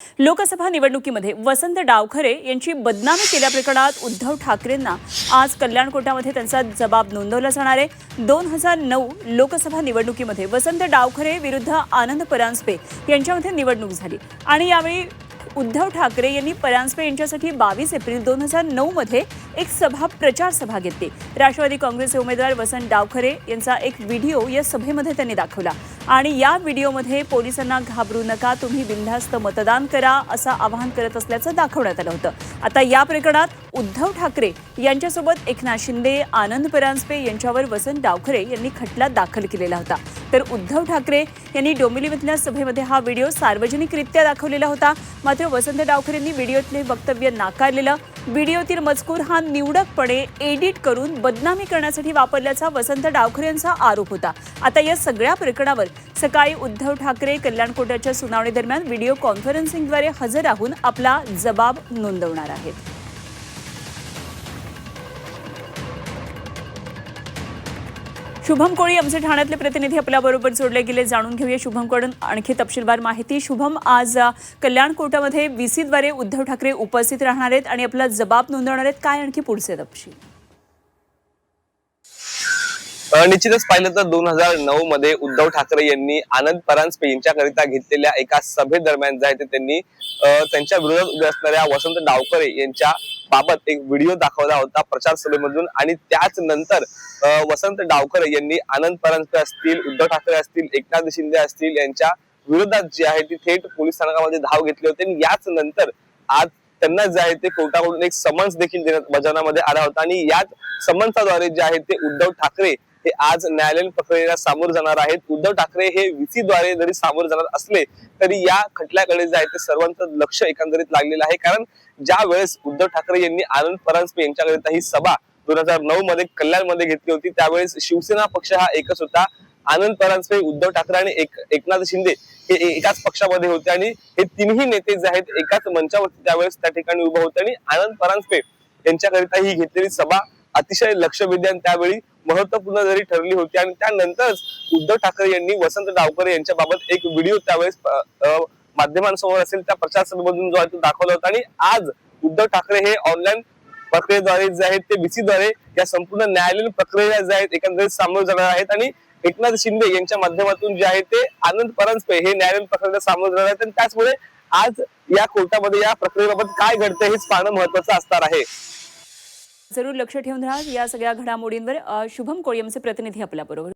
लोकसभा निवडणुकीमध्ये वसंत डावखरे यांची बदनामी केल्याप्रकरणात उद्धव ठाकरेंना आज कल्याण कोर्टामध्ये त्यांचा जबाब नोंदवला जाणार आहे। 2009 लोकसभा निवडणुकीमध्ये वसंत डावखरे विरुद्ध आनंद परांजपे यांच्यामध्ये निवडणूक झाली आणि यावेळी उद्धव ठाकरे यांनी परांजपे यांच्यासाठी 22 एप्रिल 2009 मध्ये एक प्रचार सभा घेतली। राष्ट्रवादी काँग्रेसचे उमेदवार वसंत डावखरे यांचा एक व्हिडिओ या सभेमध्ये त्यांनी दाखवला आणि या व्हिडिओमध्ये पोलिसांना घाबरू नका, तुम्ही बिनधास्त मतदान करा असं आवाहन करत असल्याचं दाखवण्यात आलं होतं। आता या प्रकरणात उद्धव ठाकरे यांच्यासोबत एकनाथ शिंदे, आनंद परांजपे यांच्यावर वसंत डावखरे यांनी खटला दाखल केलेला होता। तर उद्धव ठाकरे यांनी डोंबिवलीमधल्या सभेमध्ये हा व्हिडिओ सार्वजनिकरित्या दाखवलेला होता। मात्र वसंत डावखरे यांनी व्हिडिओतले वक्तव्य नाकारलेलं। व्हिडिओतील मजकूर हा निवडकपणे एडिट करून बदनामी करण्यासाठी वापरल्याचा वसंत डावखरे यांचा आरोप होता। आता या सगळ्या प्रकरणावर सकाळी उद्धव ठाकरे कल्याण कोर्टाच्या सुनावणी दरम्यान व्हिडिओ कॉन्फरन्सिंगद्वारे हजर राहून आपला जबाब नोंदवणार आहेत। शुभम कोळी आमचे ठाण्यातले प्रतिनिधी आपल्याबरोबर जोडले गेले, जाणून घेऊया शुभमकडून आणखी तपशीलवार माहिती। शुभम, आज कल्याण कोर्टामध्ये व्हीसीद्वारे उद्धव ठाकरे उपस्थित राहणार आहेत आणि आपला जबाब नोंदवणार आहेत, काय आणखी पुढचे तपशील? निश्चितच पाहिलं तर 2009 मध्ये उद्धव ठाकरे यांनी आनंद परांजपे यांच्याकरिता घेतलेल्या एका सभेदरम्यान जे आहे ते त्यांनी त्यांच्या विरोधात असणाऱ्या वसंत डावखरे यांच्या बाबत एक व्हिडिओ दाखवला होता प्रचार सभेमधून आणि त्याच नंतर वसंत डावखरे यांनी आनंद परांजपे असतील, उद्धव ठाकरे असतील, एकनाथ शिंदे असतील यांच्या विरोधात जी आहे ती थेट पोलीस स्थानकामध्ये धाव घेतली होती आणि याच नंतर आज त्यांना जे आहे ते कोर्टाकडून एक समन्स देखील बजावण्यामध्ये आला होता आणि याच समन्साद्वारे जे आहे ते उद्धव ठाकरे हे आज न्यायालयीन प्रक्रियेला सामोरे जाणार आहेत। उद्धव ठाकरे हे व्हीसीद्वारे जरी सामोरे जाणार असले तरी या खटल्याकडे जे आहे ते सर्वांचं लक्ष एकंदरीत लागलेलं आहे, कारण ज्या वेळेस उद्धव ठाकरे यांनी आनंद परांजपे यांच्याकरिता ही सभा 2009 मध्ये कल्याणमध्ये घेतली होती त्यावेळेस शिवसेना पक्ष हा एकच होता। आनंद परांजपे, उद्धव ठाकरे आणि एकनाथ शिंदे हे एकाच पक्षामध्ये होते आणि हे तिन्ही नेते जे आहेत एकाच मंचावरती त्यावेळेस त्या ठिकाणी उभे होते आणि आनंद परांजपे यांच्याकरिता ही घेतलेली सभा अतिशय लक्षवेधी आणि त्यावेळी महत्वपूर्ण जरी ठरली होती आणि त्यानंतरच उद्धव ठाकरे यांनी वसंत डावखरे यांच्या बाबत एक व्हिडिओ त्यावेळेस माध्यमांसमोर असेल त्या प्रचार सभेमधून जो आहे तो दाखवला होता आणि आज उद्धव ठाकरे हे ऑनलाईन प्रक्रियेद्वारे जे आहेत ते व्हीसीद्वारे या संपूर्ण न्यायालयीन प्रक्रियेला जे आहेत एकंदरीत सामोरे जाणार आहेत आणि एकनाथ शिंदे यांच्या माध्यमातून जे आहे ते आनंद परांजपे हे न्यायालयीन प्रक्रियेला सामोरे जाणार आहेत आणि त्याचमुळे आज या कोर्टामध्ये या प्रक्रियेबाबत काय घडते हेच पाहणं महत्वाचं असणार आहे। जरूर लक्ष ठेवून राहा या सगळ्या घडामोडींवर। शुभम कोळी आमचे प्रतिनिधी आपल्याबरोबर।